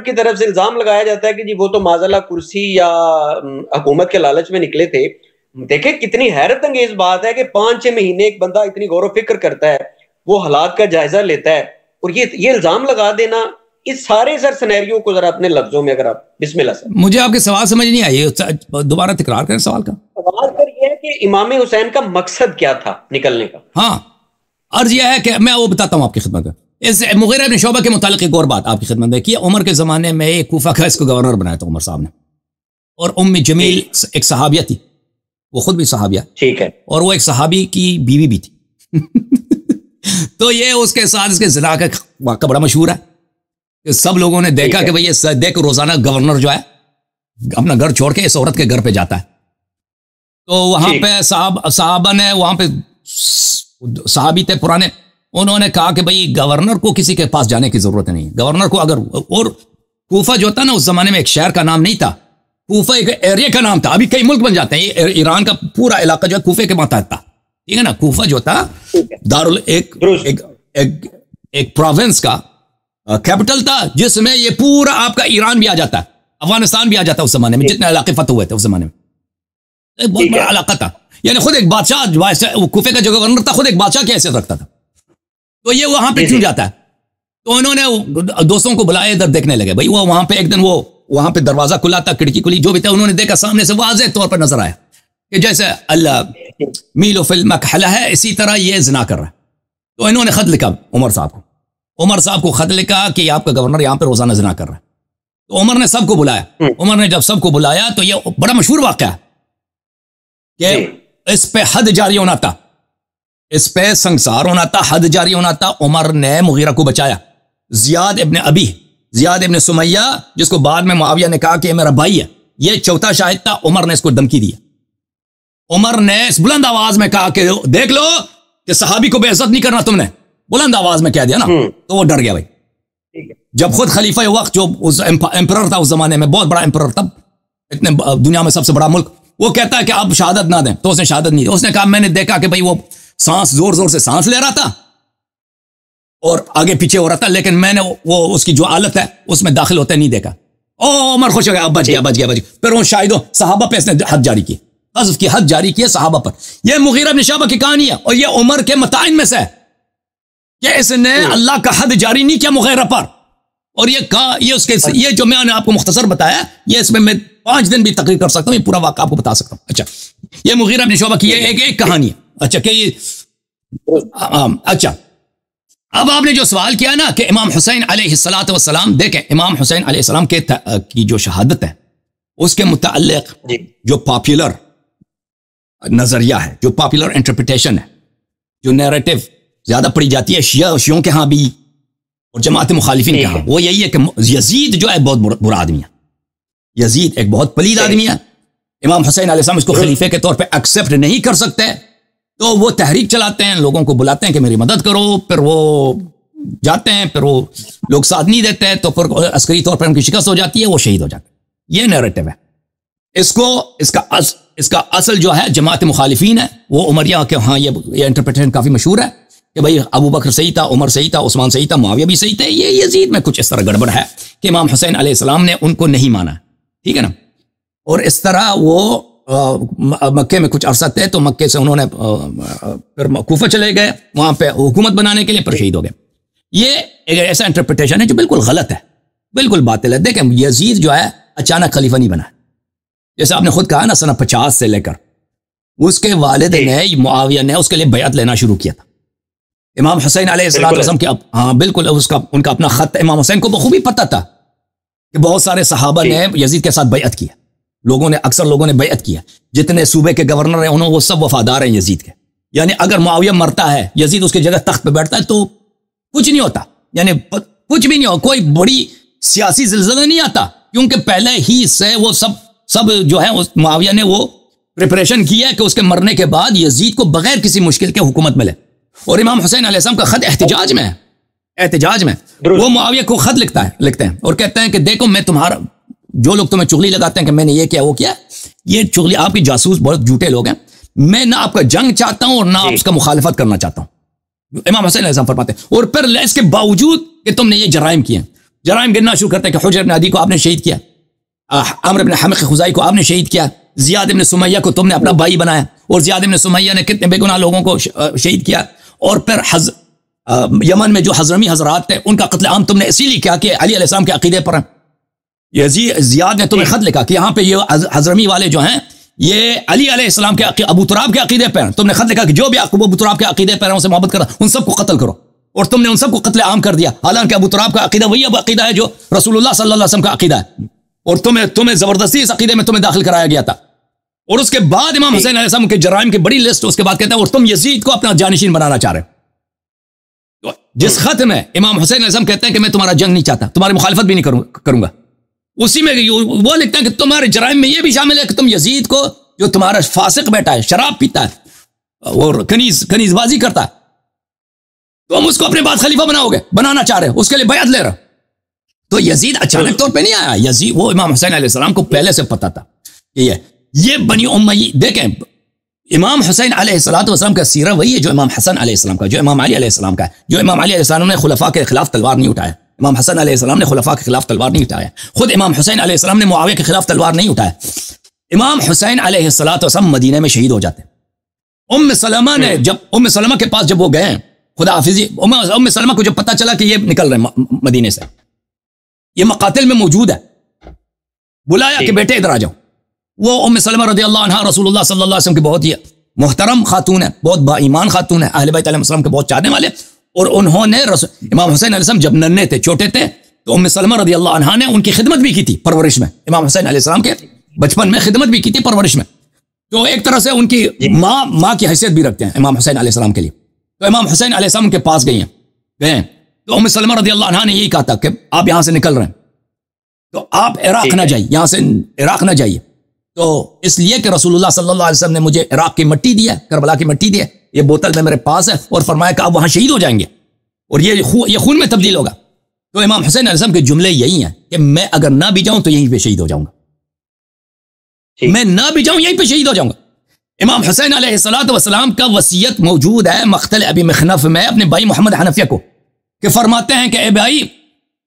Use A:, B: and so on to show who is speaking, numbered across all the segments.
A: کی طرف سے الزام لگایا جاتا ہے کہ جی وہ تو معاذاللہ کرسی یا حکومت کے لالچ میں نکلے تھے. دیکھیں کتنی حیرت انگیز بات ہے کہ 5-6 مہینے ایک بندہ اتنی غور و فکر کرتا ہے, وہ حالات کا جائزہ لیتا ہے, اور یہ الزام لگا دینا. اس سارے سر سینیریو کو ذرا اپنے لفظوں میں اگر آپ بسم اللہ سر.
B: مجھے آپ کے سوال سمجھ نہیں آئی, دوبارہ تکرار کریں سوال کا.
A: سوال سر یہ ہے کہ امام حسین کا مقصد کیا تھا نکلنے کا؟
B: ہاں عرض یہ ہے کہ میں وہ بتاتا ہوں آپ کی خدمت میں. اس مغیرہ بن شعبہ کے متعلق ایک اور بات آپ کی خدمت میں کی. عمر کے زمانے میں ایک کوفہ کا اس کو گورنر بنایا تھا عمر صاحب نے, اور ام جمیل ایک صحابیہ تھی, وہ خود بھی صحابیہ, ٹھیک ہے, اور وہ ایک صحابی کی بیوی بھی تھی. تو یہ اس کے ساتھ اس کے زنا کا واقعہ بڑا مشہور ہے کہ سب لوگوں نے دیکھا کہ بھئی یہ دیکھ روزانہ گورنر جو ہے اپنا گھر چھوڑ کے اس عورت کے گھر پہ جاتا ہے. تو وہاں پہ صحابہ نے, وہاں پہ صحابی تھے پرانے, انہوں نے کہا کہ بھئی گورنر کو کسی کے پاس جانے کی ضرورت نہیں. گورنر کو اگر, اور کوفہ جو تھا نا اس زمانے میں ایک شہر کا نام نہیں تھا, کوفہ ایک ایریا کا نام تھا. ابھی کئی ملک بن جاتے ہیں, ایران کا پورا علاقہ جو ہے کوفے کے ماتحت تھا, ٹھیک ہے نا. کوفہ جو تھا ایک پروونس کا کیپٹل تھا, جس میں یہ پورا آپ کا ایران بھی آ جاتا ہے, افغانستان بھی آ جاتا ہے اس زمانے میں, جتنے علاقے فتح ہوئے تھے اس زمانے میں. ایک بہت بڑا علاقہ تھا, یعنی خود ایک بادشاہ, کوفے کا جو گورنر تھا خود ایک بادشاہ کی حیثیت رکھتا تھا. تو یہ وہاں پہ کیوں جاتا ہے؟ تو انہوں نے دوستوں کو بلائے, ادھر دیکھنے لگے. بھائی وہ وہاں پہ ایک دن وہ وہاں پہ دروازہ کھلا تھا, کھڑکی کھلی, جو بھی تھا, انہوں نے دیکھا سامنے سے واضح طور پر نظر آیا کہ جیسے اللہ میل و فل مکحلہ ہے, اسی طرح یہ زنا کر رہا ہے. تو انہوں نے خط لکھا عمر صاحب کو خط لکھا کہ آپ کا گورنر یہاں پہ روزانہ زنا کر رہا ہے. تو عمر نے سب کو بلایا. عمر نے جب سب کو بلایا تو یہ بڑا مشہور واقعہ ہے کہ اس پہ حد جاری ہونا تھا, اس پہ سنگسار ہونا تھا, حد جاری ہونا تھا. عمر نے مغیرہ کو بچایا. زیاد ابن سمیہ, جس کو بعد میں معاویہ نے کہا کہ یہ میرا بھائی ہے, یہ چوتھا شاہد تھا. عمر نے اس کو دھمکی دی. عمر نے اس بلند آواز میں کہا کہ دیکھ لو کہ صحابی کو بے عزت نہیں کرنا تم نے, بلند آواز میں کہہ دیا نا. تو وہ ڈر گیا بھائی. جب خود خلیفہ وقت جو امپرر تھا اس زمانے میں, بہت بڑا امپرر تھا, اتنے دنیا میں سب سے بڑا ملک, وہ کہتا ہے کہ آپ شہادت نہ دیں. تو اس نے شہادت نہیں دی. اس نے کہا میں نے دیکھا کہ بھئی وہ سانس زور زور سے سانس لے رہا تھا اور آگے پیچھے ہو رہا تھا, لیکن میں نے وہ اس کی جو حالت ہے اس میں داخل ہوتے نہیں دیکھا. عمر خوش ہو گیا, اب بچ گیا. پھر وہ شاہدوں صحابہ پہ اس نے حد جاری کی, قذف کی حد جاری کی صحابہ پر. یہ مغیرہ بن شعبہ کی کہانی ہے, اور یہ عمر کے متائن میں سے ہے کہ اس نے اللہ کا حد جاری نہیں کیا مغیرہ پر. اور یہ کہا, یہ جو میں نے آپ کو مختصر بتایا, یہ اس میں 5 دن بھی تقریر کر سکتا ہوں, یہ پورا واقعہ آپ کو بتا سکتا ہوں. اچھا, یہ مغیرہ بن شعبہ کی ایک کہانی ہے. اچھا کہ اچھا, اب آپ نے جو سوال کیا نا کہ امام حسین علیہ الصلوۃ والسلام, دیکھیں امام حسین علیہ السلام کی جو شہادت ہے اس کے متعلق جو پاپولر نظریہ ہے, جو پاپولر انٹرپریٹیشن ہے, جو نیریٹو زیادہ پڑھی جاتی ہے شیعوں کے ہاں بھی اور جماعت مخالفین کے ہاں, وہ یہی ہے کہ یزید جو ہے بہت برا آدمی ہے. یزید ایک بہت پلید آدمی ہے. امام حسین علیہ السلام اس کو خلیفے کے طور پہ ایکسپٹ نہیں کر سکتے, تو وہ تحریک چلاتے ہیں, لوگوں کو بلاتے ہیں کہ میری مدد کرو, پھر وہ جاتے ہیں, پھر وہ لوگ ساتھ نہیں دیتے, تو پھر عسکری طور پر ان کی شکست ہو جاتی ہے, وہ شہید ہو جاتے ہیں. یہ نیریٹو ہے. اس کا اصل جو ہے جماعت مخالفین ہے, وہ عمریہ کے ہاں یہ انٹرپریٹیشن کافی مشہور ہے کہ بھئی ابو بکر صحیح تھا, عمر صحیح تھا, عثمان صحیح تھا, معاویہ بھی صحیح تھے. یہ یزید میں کچھ اس طرح گڑبڑ ہے کہ امام حسین علیہ السلام نے ان کو نہیں مانا, ٹھیک ہے نا. اور اس طرح وہ مکے میں کچھ عرصہ تھے, تو مکے سے انہوں نے پھر کوفہ چلے گئے وہاں پہ حکومت بنانے کے لیے, پر شہید ہو گئے. یہ ایک ایسا انٹرپریٹیشن ہے جو بالکل غلط ہے, بالکل باطل ہے. دیکھیں یزید جو ہے اچانک خلیفہ نہیں بنا, جیسے آپ نے خود کہا نا سنہ 50 سے لے کر اس کے والد نے, معاویہ نے اس کے لیے بیعت لینا شروع کیا تھا. امام حسین علیہ السلام کے ہاں بالکل ان کا اپنا خط, امام حسین کو بخوبی پتہ تھا کہ بہت سارے صحابہ نے یزید کے ساتھ بیعت کیا, اکثر لوگوں نے بیعت کیا, جتنے صوبے کے گورنر ہیں انہوں وہ سب وفادار ہیں یزید کے. یعنی اگر معاویہ مرتا ہے, یزید اس کی جگہ تخت پہ بیٹھتا ہے, تو کچھ نہیں ہوتا, یعنی کچھ بھی نہیں ہو, کوئی بڑی سیاسی زلزلہ نہیں آتا, کیونکہ پہلے ہی سے وہ سب جو ہے معاویہ نے وہ پریپریشن کیا ہے کہ اس کے مرنے کے بعد یزید کو بغیر کسی مشکل کے حکومت ملے. اور امام حسین علیہ السلام کا خط احتجاج میں وہ معاویہ کو خط لکھتے ہیں اور کہتے ہیں کہ دیکھو میں تمہارا, جو لوگ تمہیں چغلی لگاتے ہیں کہ میں نے یہ کیا وہ کیا, یہ چغلی, آپ کی جاسوس بہت جھوٹے لوگ ہیں, میں نہ آپ کا جنگ چاہتا ہوں اور نہ آپ اس کا مخالفت کرنا چاہتا ہوں. امام حسین علیہ السلام فرماتے ہیں. اور پھر اس کے باوجود کہ تم نے یہ جرائم کیے, جرائم گننا شروع کرتے ہیں کہ حجر ابن عدی کو آپ نے شہید کیا، عمرو ابن حمق خزائی کو آپ نے شہید کیا، زیاد ابن سمیہ کو تم نے اپنا بھائی بنایا، اور زیاد ابن سمیہ نے کتنے بے گناہ لوگوں کو شہید کیا، اور پھر یمن میں جو حضرمی حضرات تھے ان کا قتل عام تم نے اسی لیے کیا کہ علی علیہ السلام کے عقیدے پر ہیں۔ زیاد نے تمہیں خط لکھا کہ یہاں پہ یہ حضرمی والے جو ہیں یہ علی علیہ السلام کے ابو تراب کے عقیدے پر ہیں، تم نے خط لکھا کہ جو بھی ابو تراب کے عقیدے پر ہیں ان سے محبت کرو، ان سب کو قتل کرو، اور تم نے ان سب کو قتل عام کر دیا، حالانکہ ابو تراب کا عقیدہ وہی اب عقیدہ ہے جو رسول اللہ صلی اللہ علیہ وسلم کا عقیدہ ہے، اور تمہیں زبردستی اس عقیدے میں تمہیں داخل کرایا گیا تھا۔ اور اس کے بعد امام حسین علیہ السلام کے جرائم کی بڑی لسٹ اس کے بعد کہتا ہے اور تم یزید کو اپنا جانشین بنانا چاہ رہے ہو۔ جس خط میں امام حسین علیہ السلام کہتے ہیں کہ میں تمہارا جنگ نہیں چاہتا، تمہاری مخالفت بھی نہیں کروں گا، اسی میں وہ لکھتا ہے کہ تمہارے جرائم میں یہ بھی شامل ہے کہ تم یزید کو جو تمہارا فاسق بیٹا ہے، شراب پیتا ہے اور کنیز بازی کرتا ہے، تم اس کو اپنے بعد خلیفہ بنانا چاہ رہے ہو، اس کے لیے بیعت لے رہے ہو۔ تو یزید اچانک طور پہ نہیں آیا، یزید وہ امام حسین علیہ السلام کو پہلے سے پتا تھا کہ یہ بنی امیہ، دیکھیں امام حسین علیہ السلام کا سیرہ وہی ہے جو امام حسن علیہ السلام کا، جو امام علی علیہ السلام کا ہے، جو امام علی علیہ السلام نے خلفاء کے خلاف تلوار نہیں اٹھایا، امام حسن علیہ السلام نے خلفاء کے خلاف تلوار نہیں اٹھایا، خود امام حسین علیہ السلام نے معاویہ کے خلاف تلوار نہیں اٹھایا۔ امام حسین علیہ السلام مدینہ میں شہید ہو جاتے، ام سلمہ نے جب ام سلمہ کے پاس جب وہ گئے خدا حافظی، ام سلمہ کو جب پتا چلا کہ یہ نکل رہے ہیں مدینے سے، یہ مقاتل میں موجود ہے، بلایا کہ بیٹے ادھر آ جاؤ۔ وہ ام سلمہ رضی اللہ عنہ رسول اللہ صلی اللہ علیہ وسلم کی بہت ہی محترم خاتون ہے، بہت با ایمان خاتون ہے، اہل بیت علیہ السلام کے بہت چاہنے والے، اور انہوں نے امام حسین علیہ السلام جب ننھے تھے، چھوٹے تھے، تو ام سلمہ رضی اللہ عنہ نے ان کی خدمت بھی کی تھی پرورش میں، امام حسین علیہ السلام کے بچپن میں خدمت بھی کی تھی پرورش میں، تو ایک طرح سے ان کی ماں کی حیثیت بھی رکھتے ہیں امام حسین علیہ السلام کے لیے۔ تو امام حسین علیہ السلام کے پاس گئے تو ام سلمہ رضی اللہ عنہ نے یہی کہا تھا کہ آپ یہاں سے نکل رہے ہیں تو آپ عراق نہ جائیے، یہاں سے عراق نہ جائیے، تو اس لیے کہ رسول اللہ صلی اللہ علیہ وسلم نے مجھے عراق کی مٹی دی ہے، کربلا کی مٹی دی ہے، یہ بوتل میں میرے پاس ہے، اور فرمایا کہ آپ وہاں شہید ہو جائیں گے اور یہ خون میں تبدیل ہوگا۔ تو امام حسین علیہ السلام کے جملے یہی ہیں کہ میں اگر نہ بھی جاؤں تو یہیں پہ شہید ہو جاؤں گا، میں نہ بھی جاؤں یہیں پہ شہید ہو جاؤں گا۔ امام حسین علیہ السلام کا وصیت موجود ہے مقتل ابی مخنف میں اپنے بھائی محمد حنفیہ کو، کہ فرماتے ہیں کہ اے بھائی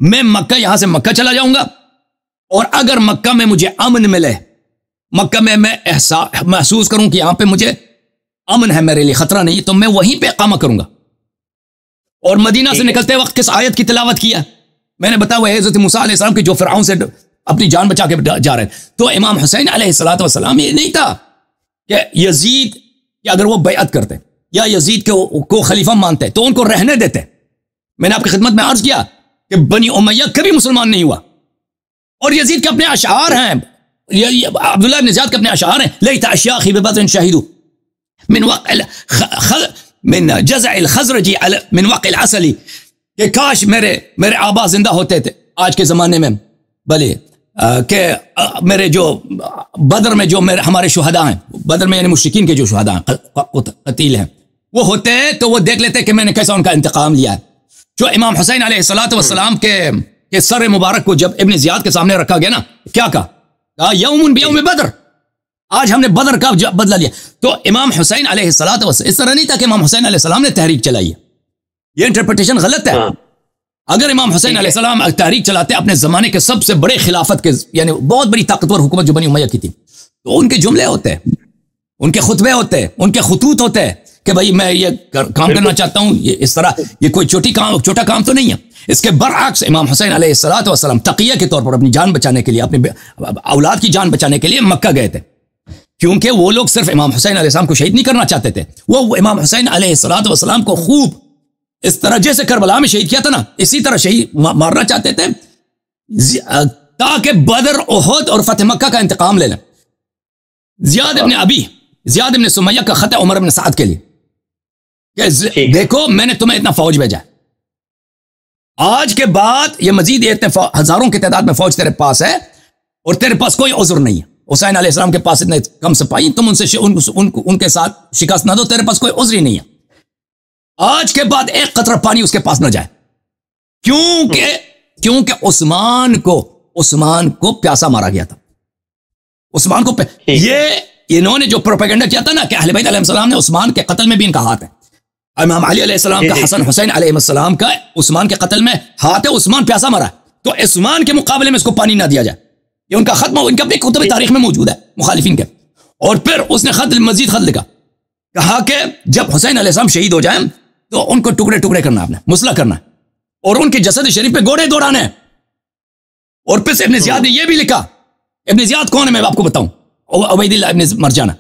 B: میں مکہ، یہاں سے مکہ چلا جاؤں گا، اور اگر مکہ میں مجھے امن ملے، مکہ میں محسوس کروں کہ یہاں پہ مجھے امن ہے، میرے لیے خطرہ نہیں، تو میں وہیں پہ اقامہ کروں گا۔ اور مدینہ سے نکلتے وقت کس آیت کی تلاوت کیا میں نے بتایا، وہ حضرت موسیٰ علیہ السلام کی جو فرعون سے اپنی جان بچا کے جا رہے ہیں۔ تو امام حسین علیہ السلام یہ نہیں تھا کہ یزید کہ اگر وہ بیعت کرتے یا یزید کو خلیفہ مانتے تو ان کو رہنے دیتے۔ میں نے آپ کی خدمت میں عرض کیا کہ بنی امیہ کبھی مسلمان نہیں ہوا، اور یزید کے اپنے اشعار ہیں، عبداللہ بن زیاد کے اپنے اشعار ہیں، لیت اشیاخی ببدر شہیدو من جزع الخزرجی من وقع العسلی، کہ کاش میرے آبا زندہ ہوتے تھے آج کے زمانے میں، بلے کہ میرے جو بدر میں جو ہمارے شہداء ہیں، بدر میں یعنی مشرکین کے جو شہداء ہیں، قتیل ہیں، وہ ہوتے تو وہ دیکھ لیتے کہ میں نے کیسا ان کا انتقام لیا ہے۔ جو امام حسین علیہ السلام کے سر مبارک کو جب ابن زیاد کے سامنے رکھا گیا نا، کیا کہا؟ یوم بیوم بدر، آج ہم نے بدر کا بدلہ لیا۔ تو امام حسین علیہ السلام اس طرح نہیں تھا کہ امام حسین علیہ السلام نے تحریک چلائی ہے، یہ انٹرپریٹیشن غلط ہے۔ اگر امام حسین علیہ السلام تحریک چلاتے اپنے زمانے کے سب سے بڑے خلافت کے، یعنی بہت بڑی طاقتور حکومت جو بنی امیہ کی تھی، تو ان کے جملے ہوتے ہیں، ان کے خطبے ہوتے ہیں، ان کے خطوط ہوتے ہیں کہ بھائی میں یہ کام کرنا چاہتا ہوں، یہ اس طرح، یہ کوئی چھوٹا کام تو نہیں ہے۔ اس کے برعکس امام حسین علیہ السلام تقیہ کے طور پر اپنی جان بچانے کے لیے، اپنے اولاد کی جان بچانے کے لیے مکہ گئے تھے، کیونکہ وہ لوگ صرف امام حسین علیہ السلام کو شہید نہیں کرنا چاہتے تھے، وہ امام حسین علیہ السلام کو خوب اس طرح جیسے کربلا میں شہید کیا تھا نا، اسی طرح شہید مارنا چاہتے تھے تاکہ بدر، احد اور فتح مکہ کا انتقام لے لیں۔ زیاد ابن سمیہ کا خط عمر بن سعد کے لیے کہ دیکھو میں نے تمہیں اتنا فوج بھیجا ہے، آج کے بعد یہ مزید اتنے ہزاروں کی تعداد میں فوج تیرے پاس ہے، اور تیرے پاس کوئی عذر نہیں ہے۔ حسین علیہ السلام کے پاس اتنے کم سپاہی، تم ان کے ساتھ شکست نہ دو، تیرے پاس کوئی عذر ہی نہیں ہے۔ آج کے بعد ایک قطرہ پانی اس کے پاس نہ جائے، کیونکہ عثمان کو پیاسا مارا گیا تھا۔ عثمان کو یہ انہوں نے جو پروپیگنڈا کیا تھا نا کہ اہل بیت علیہ السلام نے عثمان کے قتل میں بھی ان کا ہاتھ ہے، امام علی علیہ السلام کا، حسن حسین علیہ السلام کا عثمان کے قتل میں ہاتھ ہے، عثمان پیاسا مرا ہے، تو عثمان کے مقابلے میں اس کو پانی نہ دیا جائے، یہ ان کا خط ان کا اپنے کتب تاریخ میں موجود ہے مخالفین کے. اور پھر اس نے مزید خط لکھا، کہا کہ جب حسین علیہ السلام شہید ہو جائیں تو ان کو ٹکڑے ٹکڑے کرنا، آپ نے مسلح کرنا اور ان کے جسد شریف پہ گھوڑے دوڑانے. اور پھر ابن زیاد نے یہ بھی لکھا، ابن زیاد کون ہے میں آپ کو بتاؤں، عبید اللہ ابن مرجانہ،